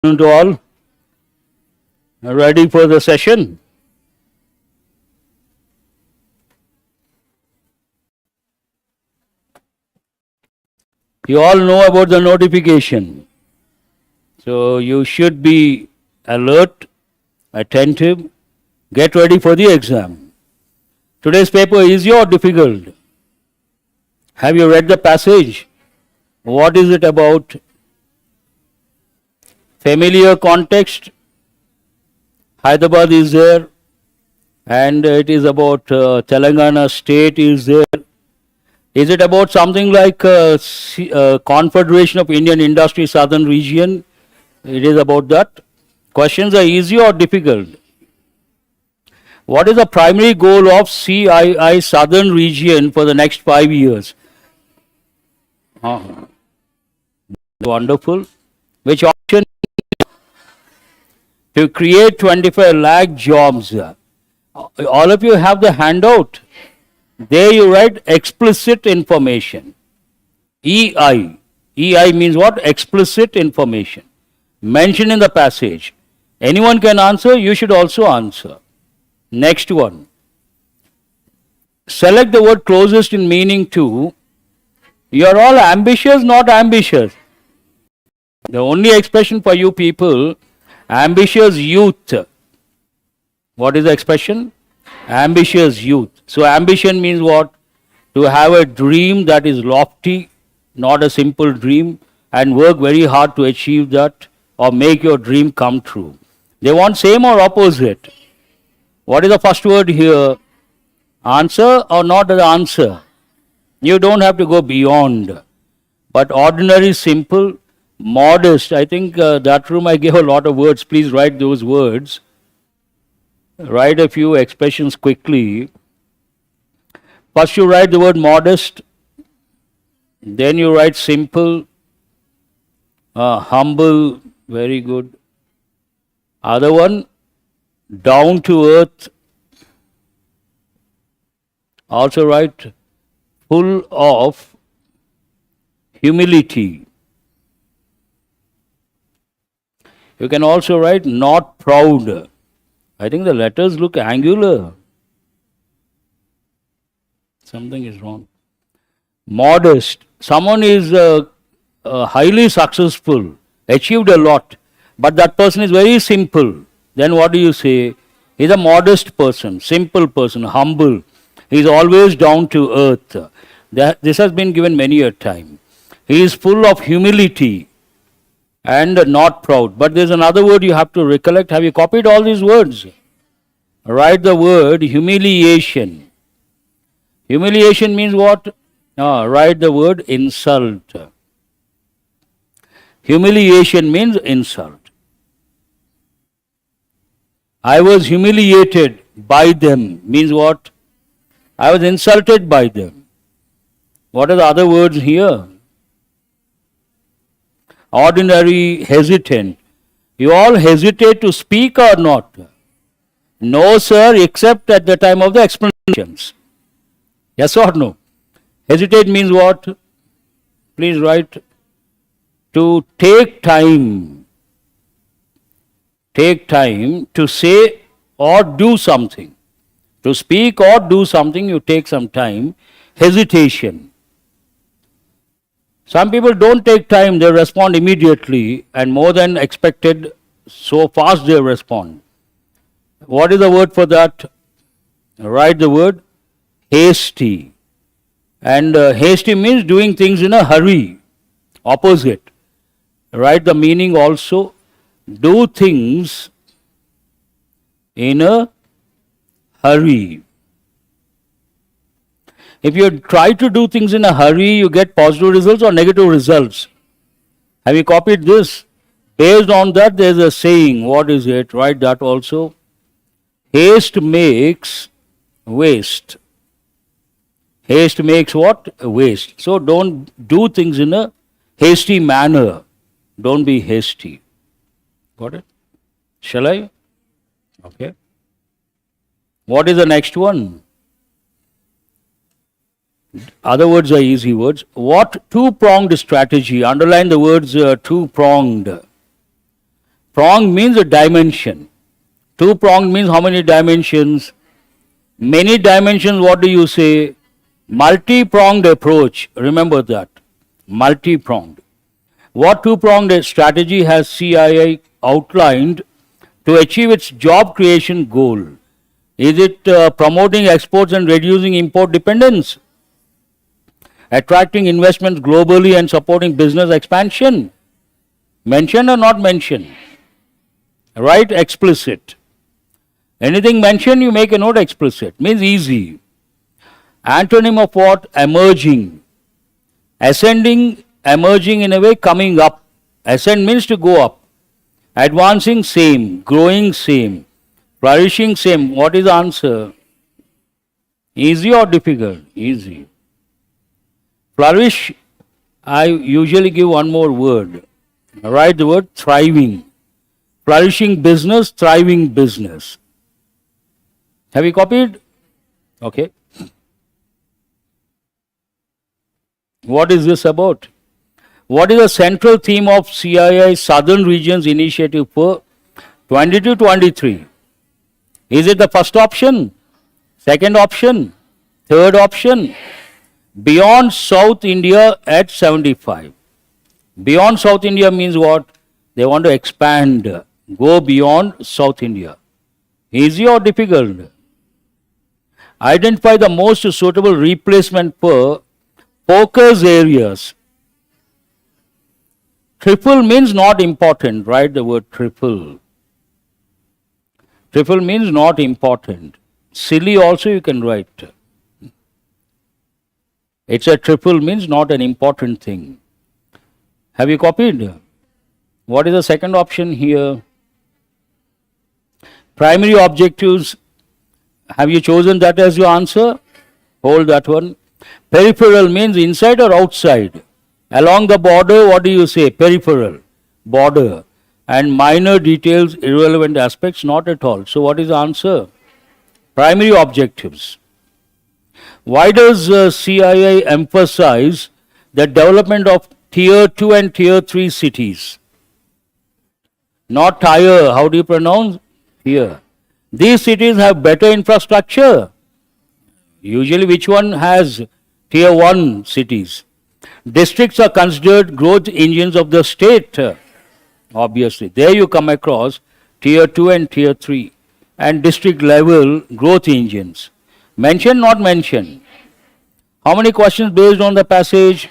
To all, ready for the session? You all know about the notification. So you should be alert, attentive, get ready for the exam. Today's paper easy or difficult? Have you read the passage? What is it about? Familiar context. Hyderabad is there, and it is about Telangana state is there. Is it about something like Confederation of Indian Industry Southern Region? It is about that. Questions are easy or difficult? What is the primary goal of CII Southern Region for the next 5 years? Wonderful. Which option? To create 25 lakh jobs. All of you have the handout. There you write explicit information. EI. EI means what? Explicit information. Mentioned in the passage. Anyone can answer, you should also answer. Next one. Select the word closest in meaning to. You are all ambitious, not ambitious. The only expression for you people, ambitious youth. What is the expression? Ambitious youth. So ambition means what? To have a dream that is lofty, not a simple dream, and work very hard to achieve that or make your dream come true. They want same or opposite? What is the first word here? Answer or not the answer? You don't have to go beyond. But ordinary, simple, modest. I think that room I gave a lot of words. Please write those words. Write a few expressions quickly. First you write the word modest. Then you write simple, humble, very good. Other one, down to earth. Also write full of humility. You can also write not proud. I think the letters look angular. Something is wrong. Modest. Someone is highly successful, achieved a lot, but that person is very simple. Then what do you say? He's a modest person, simple person, humble. He's always down to earth. This has been given many a time. He is full of humility and not proud. But there's another word you have to recollect. Have you copied all these words? Write the word humiliation. Humiliation means what? Write the word insult. Humiliation means insult. I was humiliated by them means what? I was insulted by them. What are the other words here? Ordinary, hesitant. You all hesitate to speak or not? No, sir, except at the time of the explanations. Yes or no? Hesitate means what? Please write. To take time. Take time to say or do something. To speak or do something, you take some time. Hesitation. Some people don't take time, they respond immediately and more than expected, so fast they respond. What is the word for that? Write the word hasty. And hasty means doing things in a hurry. Opposite. Write the meaning also. Do things in a hurry. If you try to do things in a hurry, you get positive results or negative results. Have you copied this? Based on that, there is a saying. What is it? Write that also. Haste makes waste. Haste makes what? Waste. So don't do things in a hasty manner. Don't be hasty. Got it? Shall I? Okay. What is the next one? Other words are easy words. What two-pronged strategy? Underline the words two-pronged. Pronged means a dimension. Two-pronged means how many dimensions? Many dimensions, what do you say? Multi-pronged approach. Remember that. Multi-pronged. What two-pronged strategy has CIA outlined to achieve its job creation goal? Is it promoting exports and reducing import dependence? Attracting investments globally and supporting business expansion? Mention or not mention? Right? Explicit. Anything mentioned, you make a note explicit. Means easy. Antonym of what? Emerging. Ascending, emerging in a way, coming up. Ascend means to go up. Advancing, same. Growing, same. Flourishing, same. What is the answer? Easy or difficult? Easy. Flourish, I usually give one more word. Write the word thriving. Flourishing business, thriving business. Have you copied? Okay. What is this about? What is the central theme of CII Southern Regions Initiative for 22-23? Is it the first option? Second option? Third option? Beyond South India at 75. Beyond South India means what? They want to expand, go beyond South India. Easy or difficult? Identify the most suitable replacement for focus areas. Triple means not important. Write the word triple. Triple means not important. Silly also you can write. It's a triple means not an important thing. Have you copied? What is the second option here? Primary objectives. Have you chosen that as your answer? Hold that one. Peripheral means inside or outside. Along the border, what do you say? Peripheral. Border. And minor details, irrelevant aspects, not at all. So what is the answer? Primary objectives. Why does CIA emphasize the development of Tier 2 and Tier 3 cities? Not tier. How do you pronounce? Tier. These cities have better infrastructure. Usually which one has Tier 1 cities? Districts are considered growth engines of the state. Obviously. There you come across Tier 2 and Tier 3 and district level growth engines. Mention, not mention. How many questions based on the passage?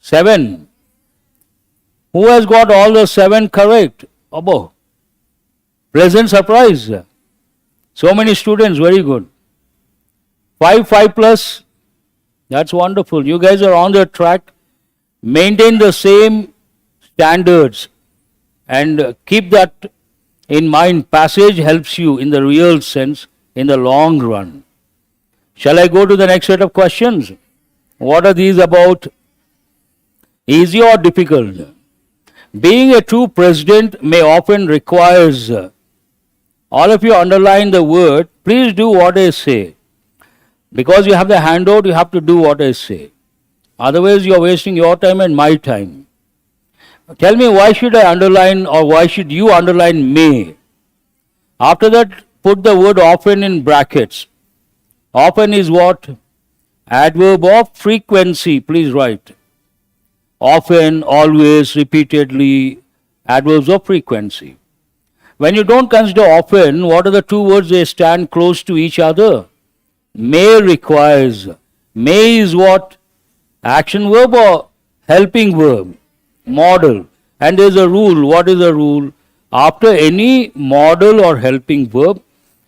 7. Who has got all the 7 correct? Above. Pleasant surprise. So many students, very good. 5 plus. That's wonderful. You guys are on the track. Maintain the same standards and keep that in mind. Passage helps you in the real sense in the long run. Shall I go to the next set of questions? What are these about? Easy or difficult? Being a true president may often requires, all of you underline the word, please do what I say. Because you have the handout, you have to do what I say. Otherwise, you are wasting your time and my time. Tell me, why should I underline or why should you underline may? After that, put the word often in brackets. Often is what? Adverb of frequency. Please write. Often, always, repeatedly, adverbs of frequency. When you don't consider often, what are the two words? They stand close to each other. May requires. May is what? Action verb or helping verb? Model. And there is a rule. What is the rule? After any model or helping verb,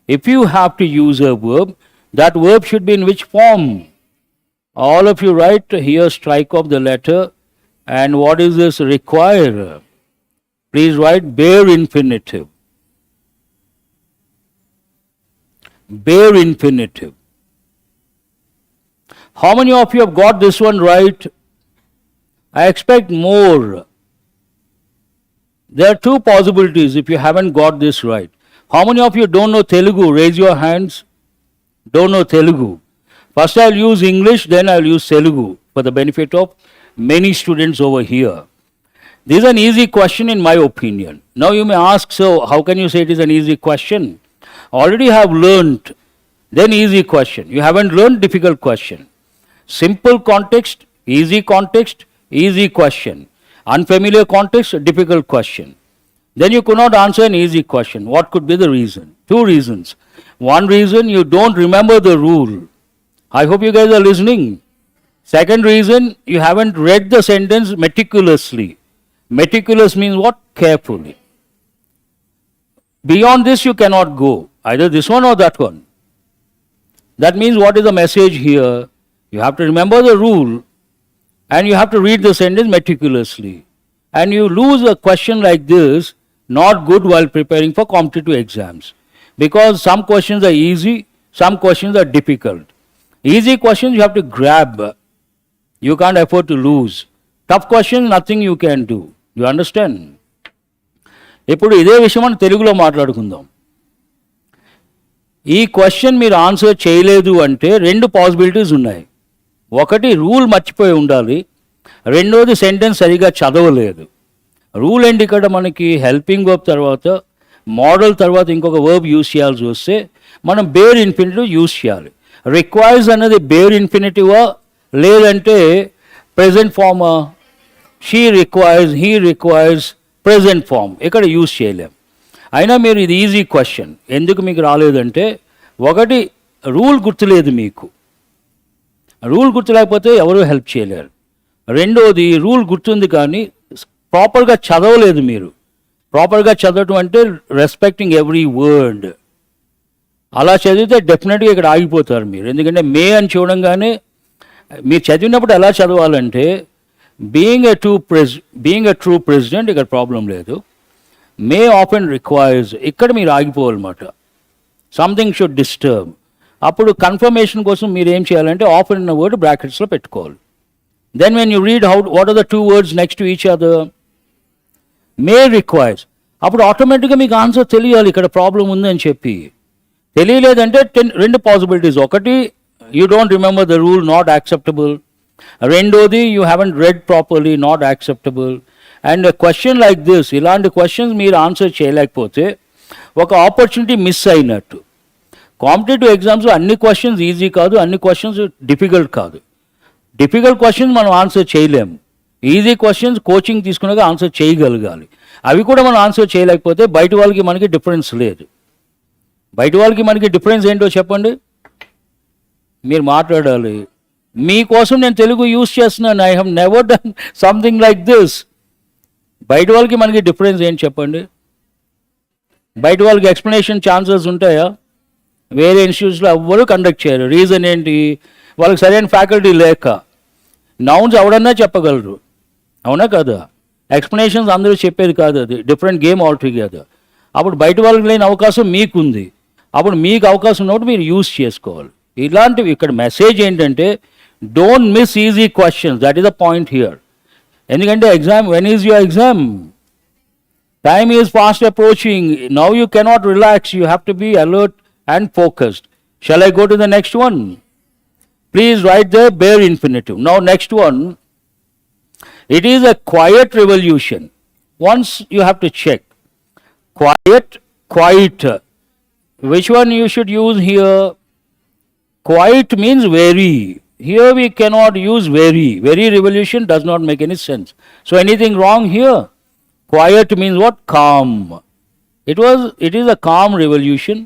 if you have to use a verb, that verb should be in which form? All of you write here, strike off the letter. And what is this require? Please write bare infinitive. Bare infinitive. How many of you have got this one right? I expect more. There are two possibilities if you haven't got this right. How many of you don't know Telugu? Raise your hands. Don't know Telugu. First I'll use English, then I'll use Telugu for the benefit of many students over here. This is an easy question in my opinion. Now you may ask, so how can you say it is an easy question? Already have learned, then easy question. You haven't learned, difficult question. Simple context, easy question. Unfamiliar context, difficult question. Then you could not answer an easy question. What could be the reason? Two reasons. One reason, you don't remember the rule. I hope you guys are listening. Second reason, you haven't read the sentence meticulously. Meticulous means what? Carefully. Beyond this, you cannot go. Either this one or that one. That means what is the message here? You have to remember the rule and you have to read the sentence meticulously. And you lose a question like this, not good while preparing for competitive exams. Because some questions are easy, some questions are difficult. Easy questions you have to grab. You can't afford to lose. Tough questions, nothing you can do. You understand? ఇప్పుడు ఇదే విషయం మనం తెలుగులో మాట్లాడుకుందాం. ఈ question మీరు answer చేయలేదు అంటే రెండు పాసిబిలిటీస్ ఉన్నాయి. ఒకటి రూల్ మర్చిపోయి ఉండాలి, రెండోది సెంటెన్స్ సరిగా చదవలేదు. రూల్ ఏంటి ఇక్కడ మనకి హెల్పింగ్ వర్బ్ తర్వాత మోడల్ తర్వాత ఇంకొక వర్బ్ యూజ్ చేయాల్సి వస్తే మనం బేర్ ఇన్ఫినిటివ్ యూజ్ చేయాలి. రిక్వైర్స్ అనేది బేర్ ఇన్ఫినిటివా లేదంటే ప్రెజెంట్ ఫార్మా? She requires, he requires, present form ఇక్కడ యూజ్ చేయలేం. అయినా మీరు ఇది ఈజీ క్వశ్చన్. ఎందుకు మీకు రాలేదంటే ఒకటి రూల్ గుర్తులేదు మీకు. రూల్ గుర్తులేకపోతే ఎవరూ హెల్ప్ చేయలేరు. రెండోది రూల్ గుర్తుంది కానీ ప్రాపర్గా చదవలేదు మీరు. ప్రాపర్గా చదవటం అంటే రెస్పెక్టింగ్ ఎవ్రీ వర్డ్. అలా చదివితే డెఫినెట్గా ఇక్కడ ఆగిపోతారు మీరు. ఎందుకంటే మే అని చూడంగానే మీరు చదివినప్పుడు ఎలా చదవాలంటే బీయింగ్ ఎ ట్రూ ప్రెసిడెంట్ ఇక్కడ ప్రాబ్లం లేదు. మే ఆఫెన్ రిక్వైర్స్ ఇక్కడ మీరు ఆగిపోవాలన్నమాట. Something should disturb. అప్పుడు కన్ఫర్మేషన్ కోసం మీరు ఏం చేయాలంటే ఆఫెన్ అన్న వర్డ్ బ్రాకెట్స్లో పెట్టుకోవాలి. Then when you read what are the two words next to each other, may requires, అప్పుడు ఆటోమేటిక్గా మీకు ఆన్సర్ తెలియాలి ఇక్కడ ప్రాబ్లం ఉందని చెప్పి. తెలియలేదంటే రెండు పాసిబిలిటీస్. ఒకటి you don't remember the rule, not acceptable. రెండోది you haven't read properly, not acceptable. And question like this, ఇలాంటి క్వశ్చన్స్ మీరు ఆన్సర్ చేయలేకపోతే ఒక ఆపర్చునిటీ మిస్ అయినట్టు. కాంపిటేటివ్ ఎగ్జామ్స్ అన్ని క్వశ్చన్స్ ఈజీ కాదు, అన్ని క్వశ్చన్స్ డిఫికల్ట్ కాదు. డిఫికల్ట్ క్వశ్చన్స్ మనం ఆన్సర్ చేయలేము. ఈజీ క్వశ్చన్స్ కోచింగ్ తీసుకున్నాక ఆన్సర్ చేయగలగాలి. అవి కూడా మనం ఆన్సర్ చేయలేకపోతే బయట వాళ్ళకి మనకి డిఫరెన్స్ లేదు. బయట వాళ్ళకి మనకి డిఫరెన్స్ ఏంటో చెప్పండి. మీరు మాట్లాడాలి. మీకోసం నేను తెలుగు యూజ్ చేస్తున్నాను. I have never done something like this. బయట వాళ్ళకి మనకి డిఫరెన్స్ ఏంటి చెప్పండి. బయట వాళ్ళకి ఎక్స్ప్లెనేషన్ ఛాన్సెస్ ఉంటాయా? వేరే ఇన్స్టిట్యూట్స్లో ఎవ్వరూ కండక్ట్ చేయరు. రీజన్ ఏంటి? వాళ్ళకి సరైన ఫ్యాకల్టీ లేక. నౌన్స్ ఎవడన్నా చెప్పగలరు, అవునా కదా? ఎక్స్ప్లెనేషన్స్ అందరూ చెప్పేది కాదు, అది డిఫరెంట్ గేమ్ ఆల్టుగెదర్. అప్పుడు బయట వాళ్ళకి లేని అవకాశం మీకుంది. అప్పుడు మీకు అవకాశం ఉన్నప్పుడు మీరు యూజ్ చేసుకోవాలి. ఇలాంటివి ఇక్కడ మెసేజ్ ఏంటంటే don't miss easy questions. That is the point here. ఎందుకంటే exam, when is your exam? Time is fast approaching. Now you cannot relax. You have to be alert and focused. Shall I go to the next one? Please write the bare infinitive. Now next one, it is a quiet revolution. Once you have to check. Quiet, quiet. Which one you should use here? Quiet means very. Here we cannot use very. Very revolution does not make any sense. So anything wrong here? Quiet means what? Calm. It is a calm revolution.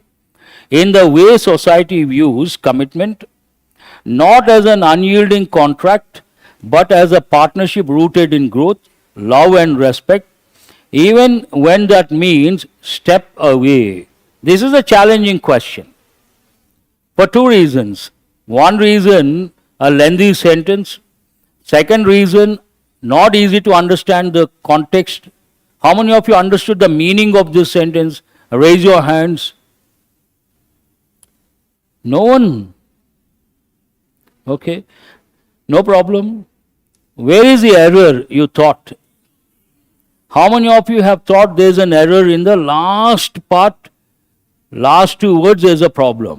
In the way society views commitment, not as an unyielding contract, but as a partnership rooted in growth, love and respect, even when that means step away. This is a challenging question for two reasons. One reason, a lengthy sentence. Second reason, not easy to understand the context. How many of you understood the meaning of this sentence? Raise your hands. No one? Okay, no problem. Where is the error you thought? How many of you have thought there's an error in the last part? Last two words there's a problem.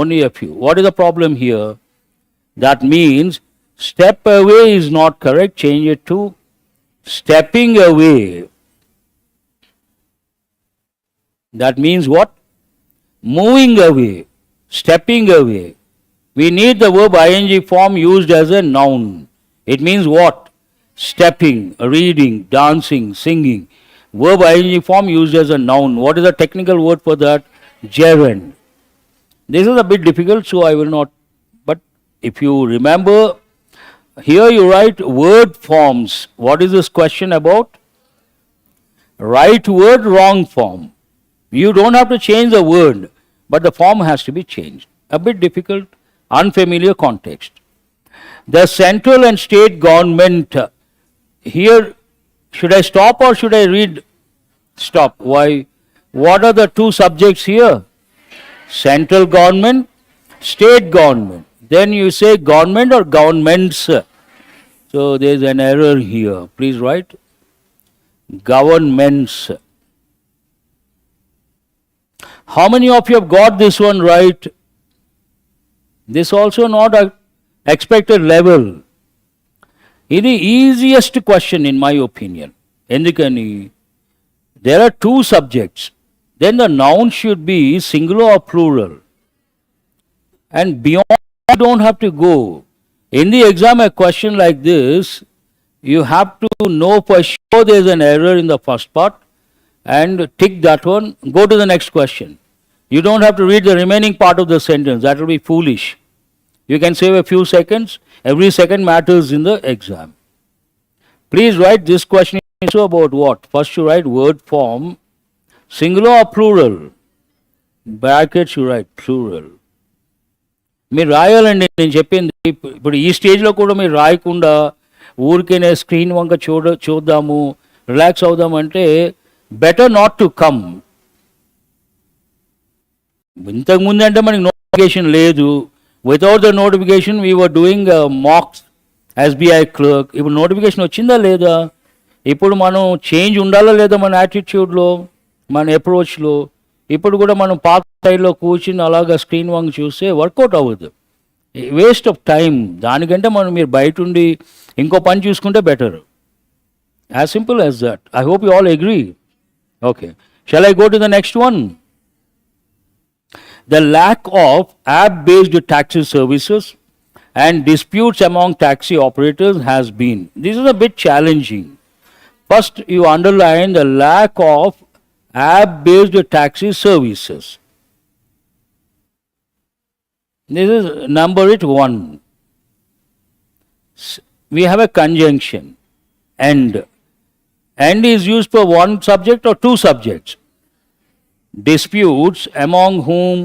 Only a few. What is the problem here? That means step away is not correct. Change it to Stepping away. That means what? Moving away, stepping away. We need the verb ing form used as a noun. It means what? Stepping, reading, dancing, singing. Verb ing form used as a noun. What is the technical word for that? Gerund. This is a bit difficult, so I will not. But if you remember, here you write word forms. What is this question about? Right word, wrong form. You don't have to change the word, but the form has to be changed. A bit difficult, unfamiliar context. The central and state government. Here, should I stop or should I read? Stop. Why? What are the two subjects here? Central government, state government. Then you say government or governments. So there is an error here. Please write governments. How many of you have got this one right? This also not a expected level. It is the easiest question in my opinion. Endukani, there are two subjects. Then the noun should be singular or plural. And beyond, you don't have to go. In the exam, a question like this, you have to know for sure there is an error in the first part and tick that one, go to the next question. You don't have to read the remaining part of the sentence. That will be foolish. You can save a few seconds. Every second matters in the exam. Please write this question also about what? First you write word form, singular or plural? Brackets you write plural. మీరు రాయాలండి నేను చెప్పింది ఇప్పుడు ఈ స్టేజ్లో కూడా మీరు రాయకుండా ఊరికేనే స్క్రీన్ వంక చూద్దాము రిలాక్స్ అవుదామంటే బెటర్ నాట్ టు కమ్. ఇంతకుముందు అంటే మనకి నోటిఫికేషన్ లేదు. Without the notification we were doing mocks SBI clerk. ఇప్పుడు నోటిఫికేషన్ వచ్చిందా లేదా? ఇప్పుడు మనం చేంజ్ ఉండాలా లేదా మన యాటిట్యూడ్లో, మన అప్రోచ్లో? ఇప్పుడు కూడా మనం పాత స్టైల్లో కూర్చుని అలాగా స్క్రీన్ వంక చూస్తే వర్కౌట్ అవ్వదు. Waste of time. దానికంటే మీరు బయట ఉండి ఇంకో పని చూసుకుంటే better. As simple as that. I hope you all agree. Okay, shall I go to the next one? The lack of app-based taxi services and disputes among taxi operators has been. This is a bit challenging. First, you underline the lack of app-based taxi services. This is number it 1. We have a conjunction, and. And is used for one subject or two subjects. Disputes among whom?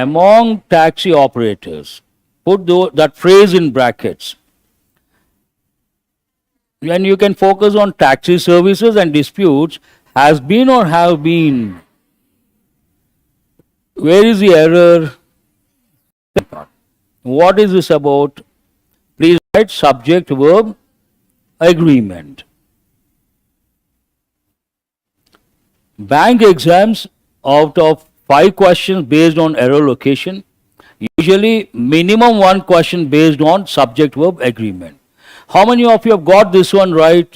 Among taxi operators. Put that phrase in brackets. And you can focus on taxi services and disputes has been or have been. Where is the error? What is this about? Please write subject verb agreement. Bank exams, out of 5 questions based on error location, usually minimum 1 question based on subject verb agreement. How many of you have got this one right?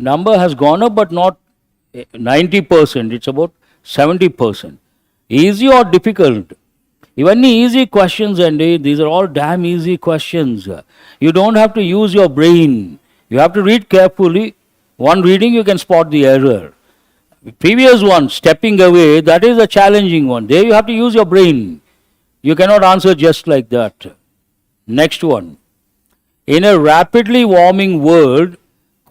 Number has gone up but not 90%, it's about 70%. Easy or difficult? Even easy questions, and these are all damn easy questions. You don't have to use your brain. You have to read carefully. One reading you can spot the error. Previous one, stepping away, that is a challenging one. There you have to use your brain. You cannot answer just like that. Next one. In a rapidly warming world,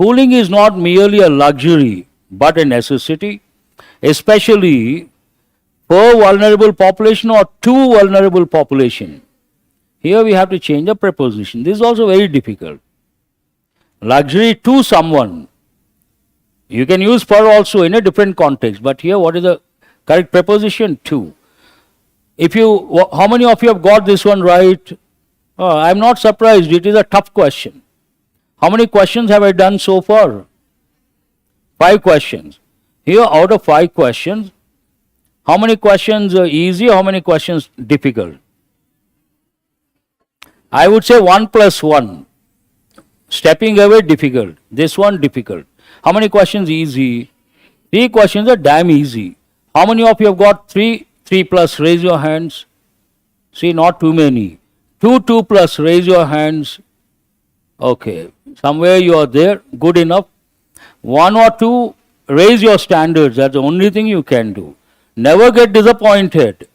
cooling is not merely a luxury but a necessity, especially for vulnerable population or to vulnerable population. Here we have to change the preposition. This is also very difficult. Luxury to someone. You can use for also in a different context, but here what is the correct preposition? To. How many of you have got this one right? I am not surprised. It is a tough question. How many questions have I done so far? 5 questions. Here out of 5 questions, how many questions are easy? How many questions difficult? I would say 1 plus 1. Stepping away, difficult. This one, difficult. How many questions easy? 3 questions are damn easy. How many of you have got 3? 3 plus, raise your hands. See, not too many. 2, 2 plus, raise your hands. Okay, somewhere you are there, good enough. 1 or 2, raise your standards. That's the only thing you can do. Never get disappointed.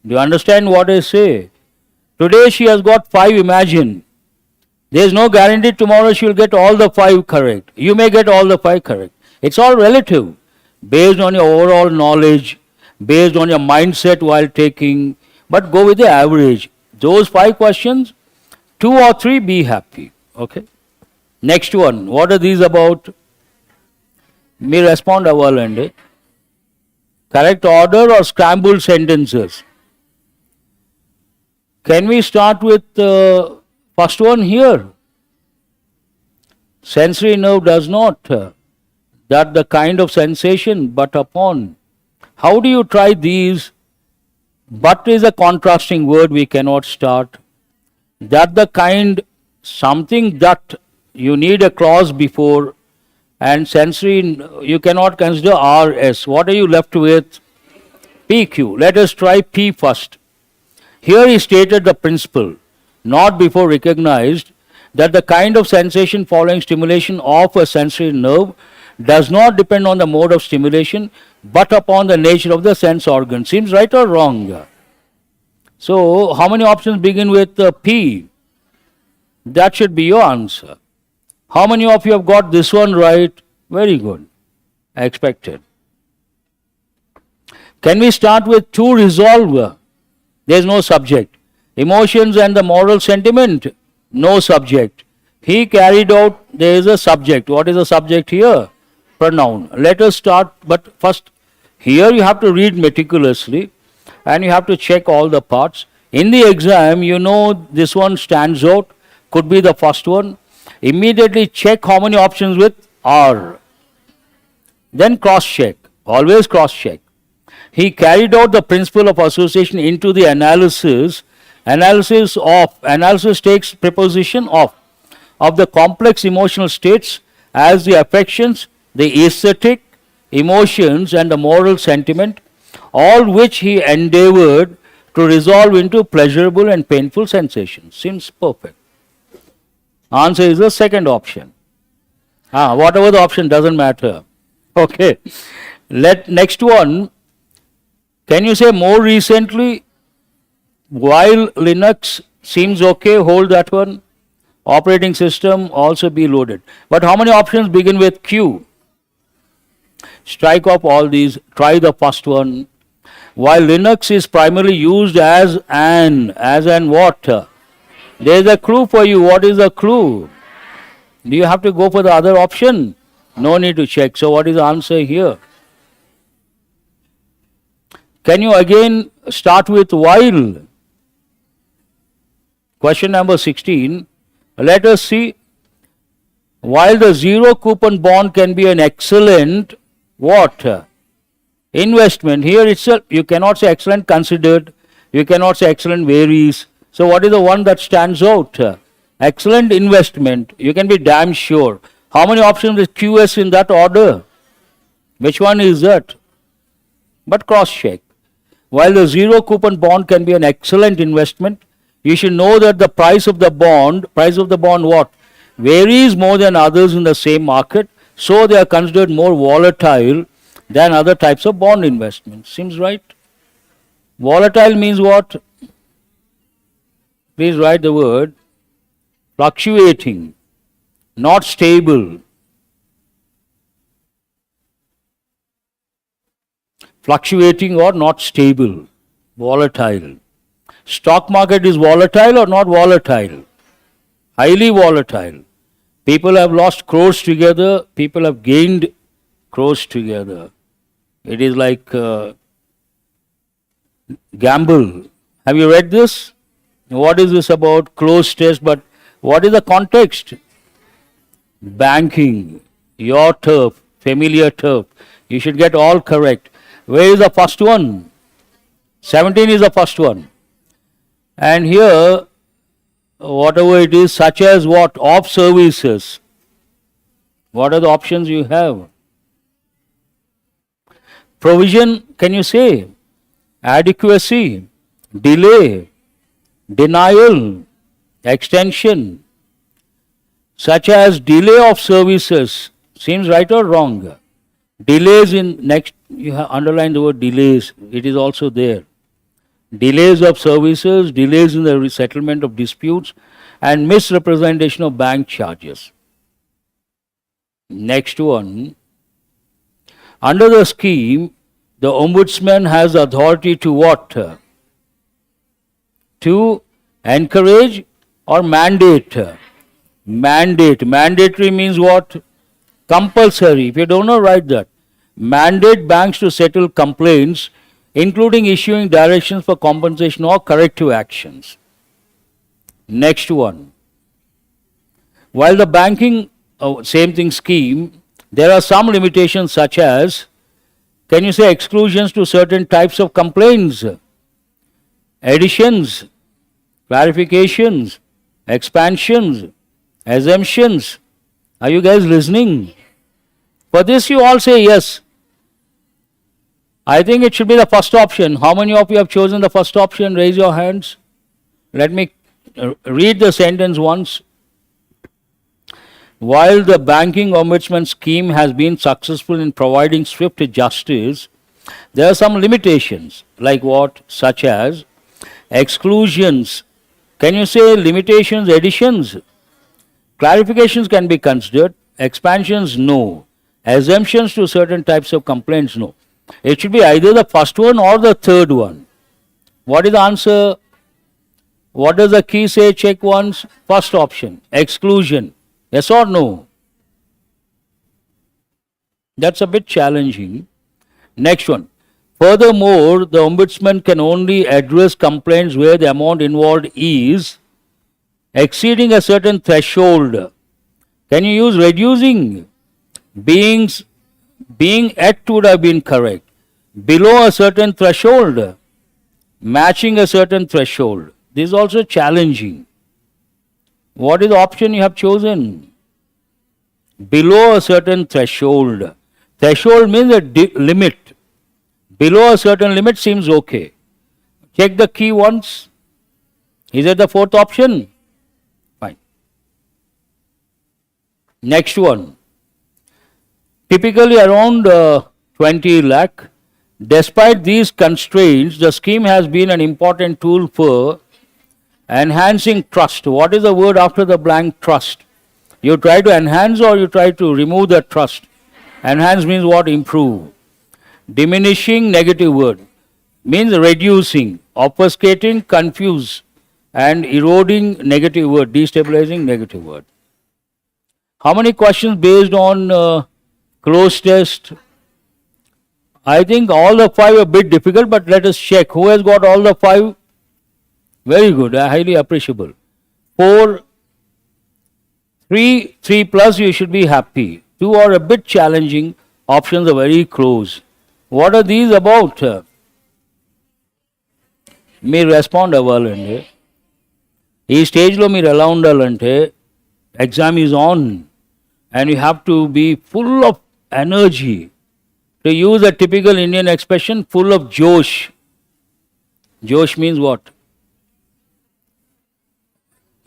Do you understand what I say? Today she has got 5, imagine. There is no guarantee tomorrow she will get all the 5 correct. You may get all the 5 correct. It's all relative, based on your overall knowledge, based on your mindset while taking, but go with the average. Those 5 questions, 2 or 3, be happy. Okay. Next one, what are these about? Me respond avalandi. Correct order or scrambled sentences? Can we start with first one here? Sensory nerve does not. That the kind of sensation, but upon. How do you try these? But is a contrasting word, we cannot start. That the kind, something that you need a clause before, and sensory, you cannot consider RS. What are you left with? PQ. Let us try P first. Here he stated the principle, not before recognized, that the kind of sensation following stimulation of a sensory nerve does not depend on the mode of stimulation, but upon the nature of the sense organ. Seems right or wrong? So, how many options begin with P? That should be your answer. How many of you have got this one right? Very good. Expected. Can we start with to resolve? There is no subject. Emotions and the moral sentiment? No subject. He carried out, there is a subject. What is the subject here? Pronoun. Let us start, but first, here you have to read meticulously and you have to check all the parts. In the exam, you know this one stands out, could be the first one. Immediately check how many options with are. Then cross check. Always cross check. He carried out the principle of association into the analysis. Analysis takes preposition of the complex emotional states as the affections, the aesthetic, emotions and the moral sentiment, all which he endeavored to resolve into pleasurable and painful sensations. Seems perfect. Answer is the second option. Whatever the option, doesn't matter. Okay. Next one. Can you say more recently? While Linux seems okay, hold that one. Operating system also be loaded. But how many options begin with Q? Strike off all these. Try the first one. While Linux is primarily used as an what? There is a clue for you. What is the clue? Do you have to go for the other option? No need to check. So what is the answer here? Can you again start with while? Question number 16. Let us see. While the zero coupon bond can be an excellent what? Investment. Here itself you cannot say excellent considered. You cannot say excellent varies. So what is the one that stands out? Excellent investment. You can be damn sure. How many options is QS in that order? Which one is that? But cross check. While the zero coupon bond can be an excellent investment, you should know that the price of the bond what? Varies more than others in the same market, so they are considered more volatile than other types of bond investments. Seems right? Volatile means what? Please write the word. Fluctuating, not stable. Fluctuating or not stable. Volatile. Stock market is volatile or not volatile? Highly volatile. People have lost crores together, people have gained crores together. It is like gamble. Have you read this? What is this about? Close test, but what is the context? Banking, your turf, familiar turf. You should get all correct. Where is the first one? 17 is the first one. And here, whatever it is, such as what? Of services. What are the options you have? Provision, can you say? Adequacy, delay, denial, extension. Such as delay of services. Seems right or wrong? Delays in next, you have underlined the word delays. It is also there. Delays of services, delays in the settlement of disputes, and misrepresentation of bank charges. Next one. Under the scheme, the Ombudsman has authority to what? To encourage or mandate? Mandate. Mandatory means what? Compulsory. If you don't know, write that. Mandate banks to settle complaints, including issuing directions for compensation or corrective actions. Next one. While the banking, same thing, scheme, there are some limitations such as, can you say, exclusions to certain types of complaints, additions, clarifications, expansions, assumptions. Are you guys listening? For this you all say yes. I think it should be the first option. How many of you have chosen the first option? Raise your hands. Let me read the sentence once. While the banking ombudsman scheme has been successful in providing swift justice, there are some limitations, like what? Such as exclusions. Can you say limitations, additions? Clarifications can be considered, expansions, no. Assumptions to certain types of complaints, no. It should be either the first one or the third one. What is the answer? What does the key say? Check once. First option, exclusion. Yes or no? That's a bit challenging. Next one. Furthermore, the Ombudsman can only address complaints where the amount involved is exceeding a certain threshold. Can you use reducing? Being at would have been correct. Below a certain threshold. Matching a certain threshold. This is also challenging. What is the option you have chosen? Below a certain threshold. Threshold means a limit. Below a certain limit seems okay. Check the key once. Is it the fourth option? Fine. Next one. Typically around 20 lakh. Despite these constraints, the scheme has been an important tool for enhancing trust. What is the word after the blank? Trust. You try to enhance or you try to remove the trust. Enhance means what? Improve. Diminishing, negative word, means reducing, obfuscating, confuse, and eroding, negative word, destabilizing, negative word. How many questions based on closed test? I think all the five are a bit difficult, but let us check. Who has got all the five? Very good, highly appreciable. 4, 3 plus, you should be happy. 2 are a bit challenging, options are very close. What are these about? మీరు respond అవ్వాలండి. ఈ స్టేజ్లో మీరు ఎలా ఉండాలంటే, exam is on and you have to be full of energy. To use a typical Indian expression, full of josh. Josh means what?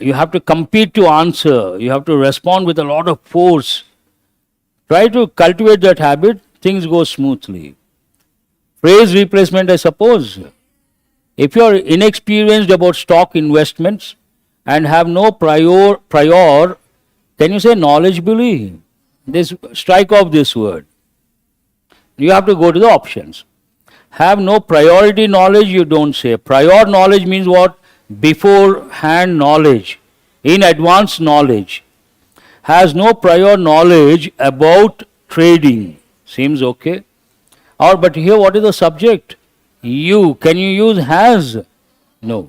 You have to compete to answer. You have to respond with a lot of force. Try to cultivate that habit, things go smoothly. Phrase replacement, I suppose. If you are inexperienced about stock investments and have no prior, can you say knowledgeably? Strike off this word. You have to go to the options. Have no priority knowledge, you don't say. Prior knowledge means what? Beforehand knowledge, in advance knowledge. Has no prior knowledge about trading. Seems okay. Or but here what is the subject? You. Can you use has? No.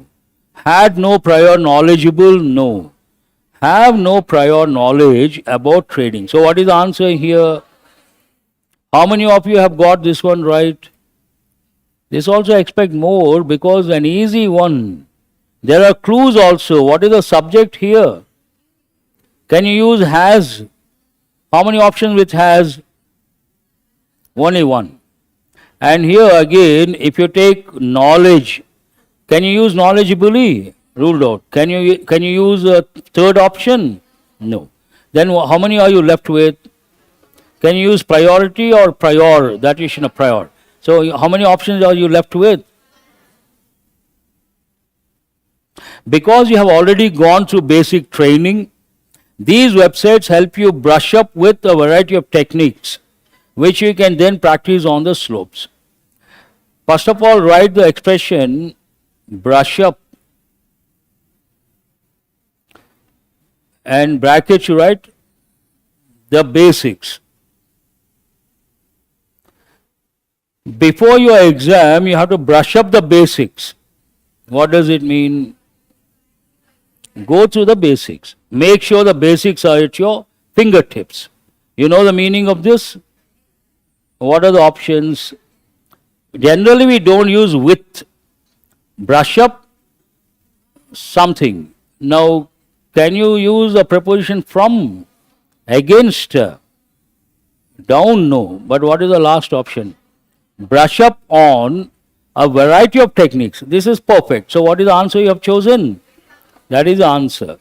Had no prior knowledgeable? No. Have no prior knowledge about trading. So what is the answer here? How many of you have got this one right? This also expect more, because an easy one There are clues also. What is the subject here? Can you use has? How many options with has? Only one. And here again, if you take knowledge, can you use knowledgeably? Ruled out. Can you use a third option? No. Then how many are you left with? Can you use priority or prior? That is in a prior. So how many options are you left with? Because you have already gone through basic training, these websites help you brush up with a variety of techniques, which you can then practice on the slopes. First of all, write the expression brush up, and brackets you write the basics. Before your exam, you have to brush up the basics. What does it mean? Go through the basics. Make sure the basics are at your fingertips. You know the meaning of this? What are the options? Generally, we don't use with. Brush up something. Now, can you use a preposition from, against, down? No. But what is the last option? Brush up on a variety of techniques. This is perfect. So, what is the answer you have chosen? That is the answer.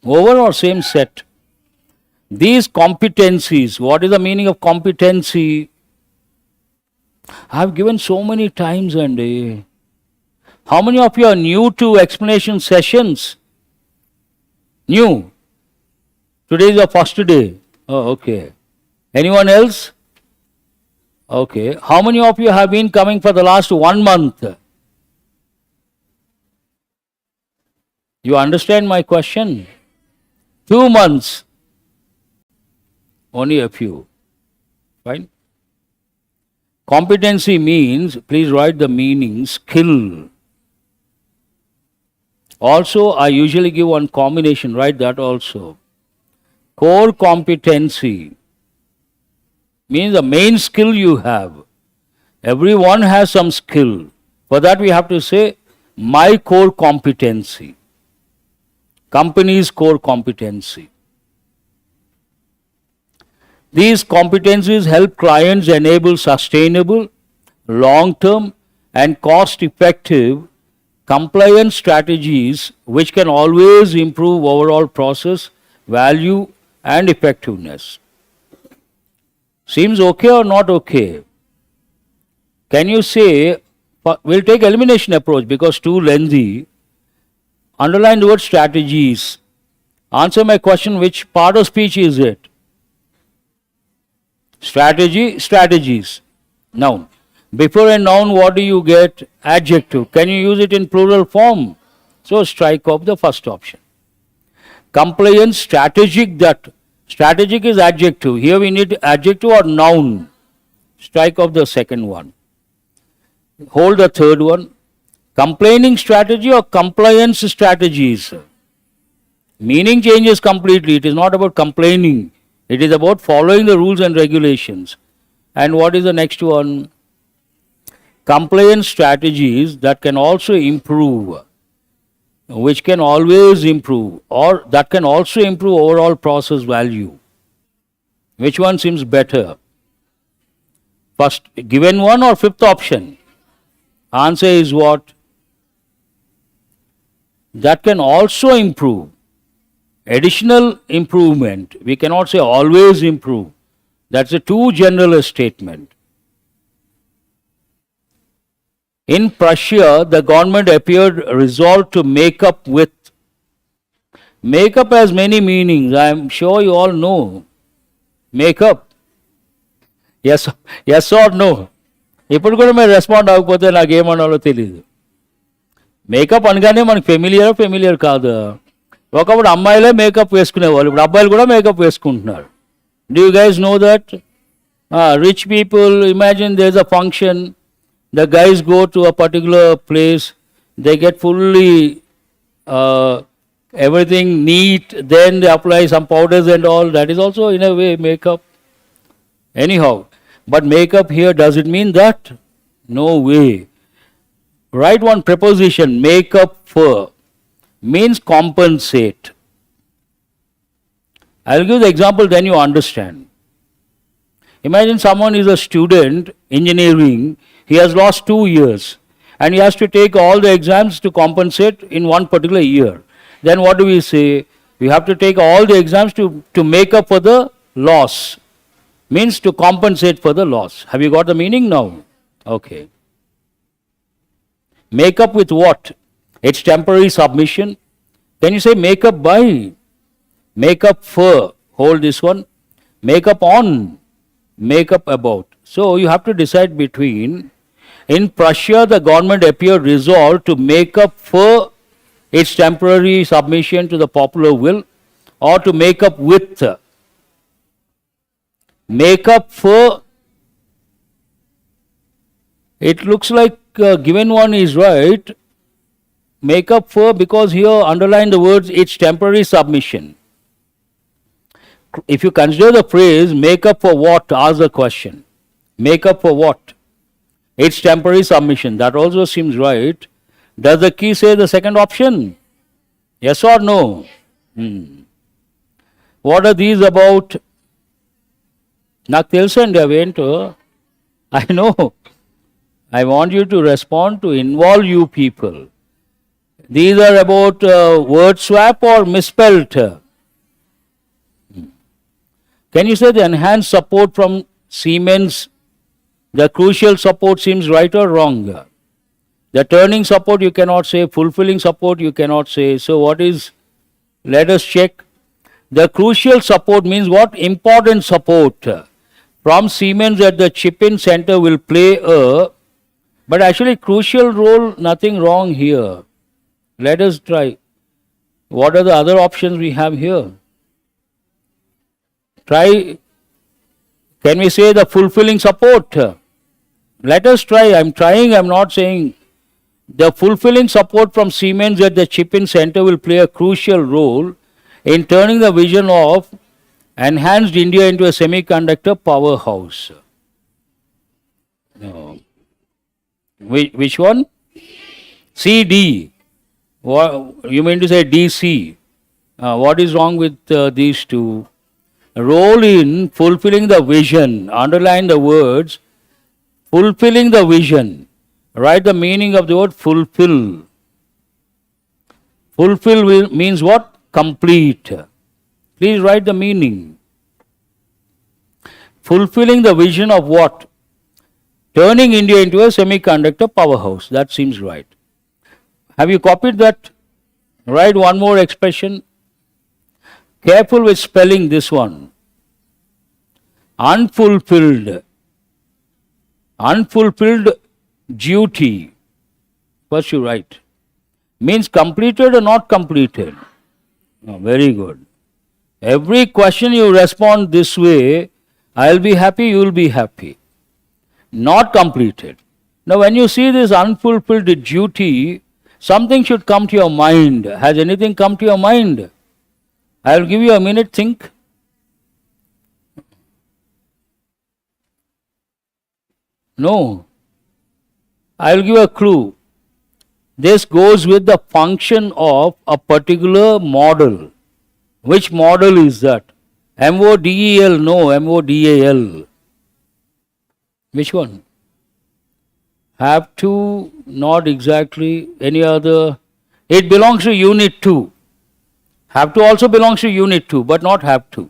Over or same set? These competencies, what is the meaning of competency? I have given so many times, and how many of you are new to explanation sessions? New? Today is the first day. Oh, okay. Anyone else? Okay. How many of you have been coming for the last 1 month? You understand my question? 2 months. Only a few. Fine. Competency means, please write the meaning, skill. Also, I usually give one combination, write that also. Core competency means the main skill you have. Everyone has some skill. For that we have to say, my core competency. Company's core competency. These competencies help clients enable sustainable, long-term and cost-effective compliance strategies which can always improve overall process, value and effectiveness. Seems okay or not okay? Can you say, we'll take elimination approach because too lengthy. Underline the word strategies. Answer my question, which part of speech is it? Strategy, strategies. Noun. Before a noun, what do you get? Adjective. Can you use it in plural form? So strike off the first option. Compliance, strategic, that. Strategic is adjective. Here we need adjective or noun. Strike off the second one. Hold the third one. Complaining strategy or compliance strategies. Meaning changes completely. It is not about complaining. It is about following the rules and regulations. And what is the next one? Compliance strategies that can also improve, which can always improve, or that can also improve overall process value. Which one seems better? First given one or fifth option? Answer is what? That can also improve. Additional improvement. We cannot say always improve. That's a too general a statement. In Prussia, the government appeared resolved to make up with. Make up has many meanings. I am sure you all know. Make up. Yes or no? ఇప్పుడు కూడా మీరు respond అవ్వకపోతే నాకేమన్నాలో తెలియదు. Makeup అనగానే మనకు familiar కాదు. ఒకప్పుడు అమ్మాయిలే మేకప్ వేసుకునేవాళ్ళు, ఇప్పుడు అబ్బాయిలు కూడా మేకప్ వేసుకుంటున్నారు. Do you guys know that? Rich people, imagine there's a function, the guys go to a particular place, they get fully everything neat, then they apply some powders and all. That is also in a way makeup. Anyhow, but makeup here, does it mean that? No way. Write one preposition, make up for, means compensate. I'll give the example, then you understand. Imagine someone is a student, engineering, he has lost 2 years and he has to take all the exams to compensate in one particular year. Then what do we say? We have to take all the exams to make up for the loss. Means to compensate for the loss. Have you got the meaning now? Okay. Make up with what? It's temporary submission. Then you say make up by, make up for, hold this one, make up on, make up about. So you have to decide between, in Prussia the government appeared resolved to make up for its temporary submission to the popular will, or to make up with. Make up for, it looks like given one is right. Make up for, because here underline the words its temporary submission. If you consider the phrase make up for what, ask the question. Make up for what? Its temporary submission. That also seems right. Does the key say the second option? Yes or no? What are these about? నాకు తెలుసండి అవేంటో. I know. I want you to respond to involve you people. These are about word swap or misspelled. Can you say the enhanced support from Siemens, the crucial support seems right or wrong? The turning support you cannot say, fulfilling support you cannot say. So what is, let us check. The crucial support means what? Important support. From Siemens at the chip-in center will play a, but actually crucial role, nothing wrong here. Let us try. What are the other options we have here? Try, can we say the fulfilling support? Let us try. I'm trying, I'm not saying. The fulfilling support from Siemens at the chip-in center will play a crucial role in turning the vision of enhanced India into a semiconductor powerhouse. No. Which one? CD. What, you mean to say DC? What is wrong with these two? Role in fulfilling the vision. Underline the words. Fulfilling the vision. Write the meaning of the word fulfill. Fulfill means what? Complete. Please write the meaning. Fulfilling the vision of what? Turning India into a semiconductor powerhouse. That seems right. Have you copied that? Write one more expression. Careful with spelling this one. Unfulfilled. Unfulfilled duty. First you write. Means completed or not completed? Oh, very good. Every question you respond this way, I'll be happy, you'll be happy. Not completed. Now when you see this unfulfilled duty, something should come to your mind. Has anything come to your mind? I'll give you a minute, think. No. I'll give a clue. This goes with the function of a particular model. Which model is that? MODEL, no, MODAL. Which one? Have to, not exactly. Any other? It belongs to unit 2. Have to also belongs to unit 2, but not have to.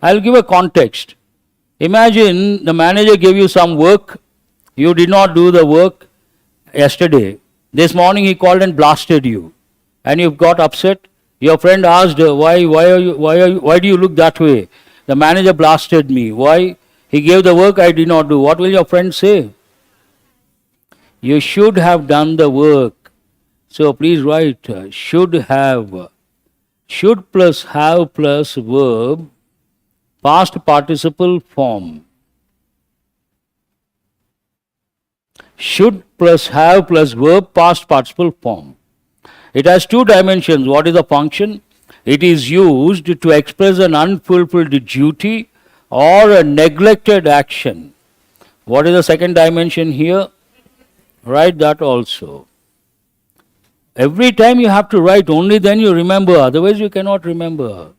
I'll give a context. Imagine the manager gave you some work. You did not do the work yesterday. This morning he called and blasted you. And you got upset. Your friend asked, why do you look that way? The manager blasted me. Why? He gave the work I did not do. What will your friend say? You should have done the work. So please write should have. Should plus have plus verb, past participle form. Should plus have plus verb, past participle form. It has 2 dimensions. What is the function? It is used to express an unfulfilled duty or a neglected action. What is the second dimension here? Write that also. Every time you have to write, only then you remember, otherwise you cannot remember.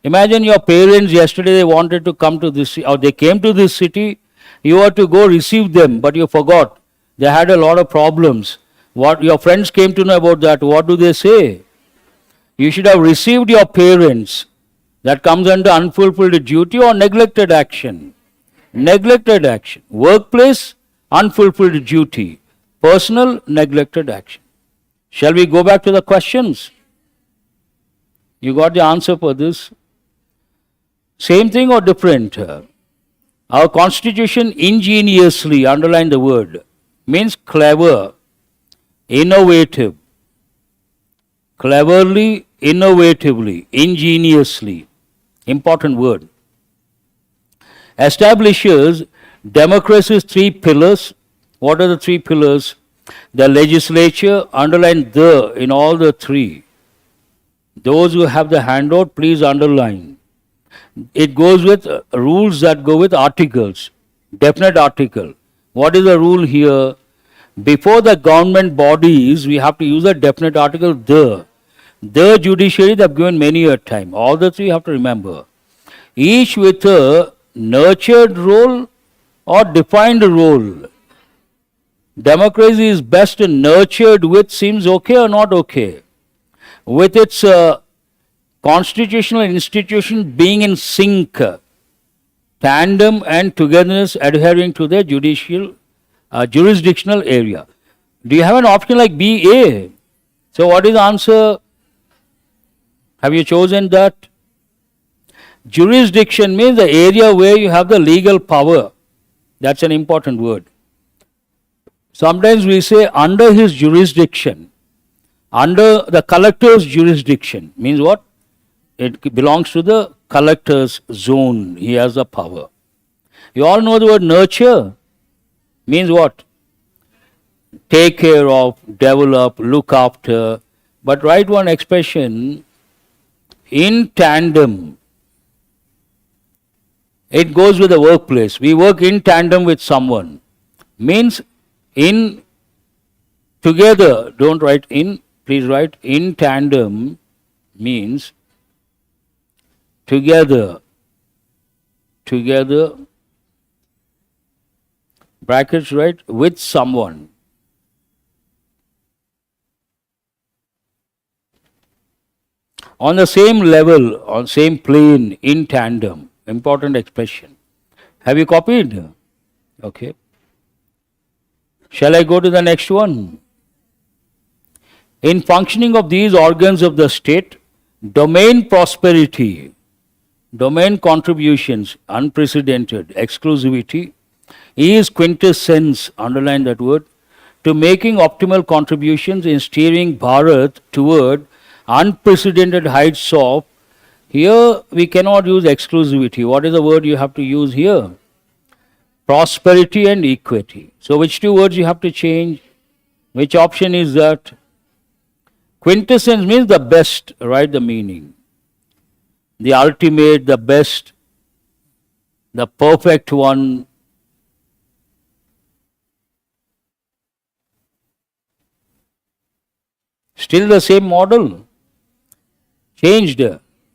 Imagine your parents yesterday, they wanted to come to this, or they came to this city, you had to go receive them, but you forgot. They had a lot of problems. What your friends came to know about that, what do they say? You should have received your parents. That comes under unfulfilled duty or neglected action. Neglected action. Workplace, unfulfilled duty. Personal, neglected action. Shall we go back to the questions? You got the answer for this? Same thing or different? Our constitution ingeniously, underline the word, means clever, innovative. Cleverly, innovatively, ingeniously. Important word. Establishes democracy's three pillars. What are the three pillars? The legislature, underline the in all the three. Those who have the handout, please underline. It goes with rules that go with articles. Definite article. What is the rule here? Before the government bodies, we have to use a definite article, the. The judiciary, they have given many a time. All the three you have to remember. Each with a nurtured role or defined role. Democracy is best nurtured with, seems okay or not okay. With its constitutional institution being in sync, tandem and togetherness adhering to the jurisdictional area. Do you have an option like BA? So what is the answer? Have you chosen that? Jurisdiction means the area where you have the legal power. That's an important word. Sometimes we say under his jurisdiction, under the collector's jurisdiction. Means what? It belongs to the collector's zone. He has the power. You all know the word nurture. Means what? Take care of, develop, look after. But write one expression, in tandem. It goes with the workplace. We work in tandem with someone. Means in together. Don't write in, please write in tandem means together. Together. Brackets, right? With someone. On the same level, on same plane, in tandem. Important expression. Have you copied? Okay. Shall I go to the next one? In functioning of these organs of the state, domain prosperity, domain contributions, unprecedented, exclusivity, is quintessence, underline that word, to making optimal contributions in steering Bharat toward unprecedented heights of, here we cannot use exclusivity. What is the word you have to use here? Prosperity and equity. So which two words you have to change? Which option is that? Quintessence means the best, write the meaning. The ultimate, the best, the perfect one. Still the same model. Changed.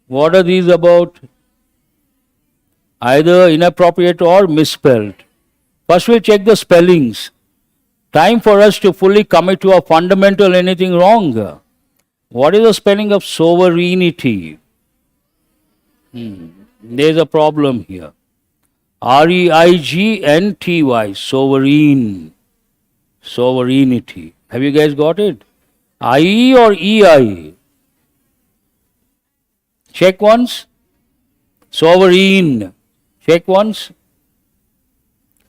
What are these about? Either inappropriate or misspelled. First we'll check the spellings. Time for us to fully commit to a fundamental anything wrong. What is the spelling of sovereignty? There's a problem here. R-E-I-G-N-T-Y, sovereign. Sovereignty. Have you guys got it? I-E or E-I? Check once. Sovereign. Check once.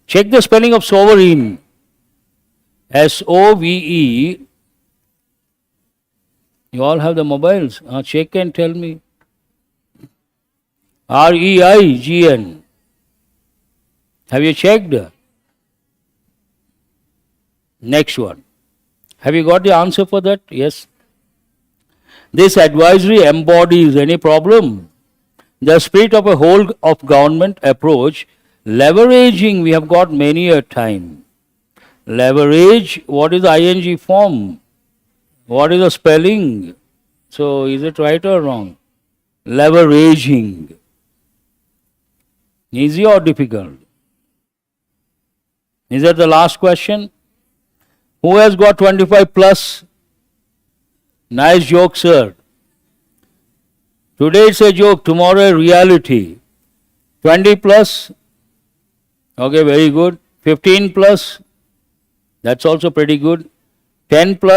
Check the spelling of sovereign. S-O-V-E. You all have the mobiles. Check and tell me. R-E-I-G-N. Have you checked? Next one. Have you got the answer for that? Yes. This advisory embodies any problem? The spirit of a whole of government approach Leveraging, we have got many a time. Leverage, what is the ing form? What is the spelling? So, is it right or wrong? Leveraging. Easy or difficult? Is that the last question? Who has got 25 plus? Nice joke, sir. Today it's a joke, tomorrow a reality. 20 plus? Okay, very good. 15 plus? That's also pretty good. 10 plus?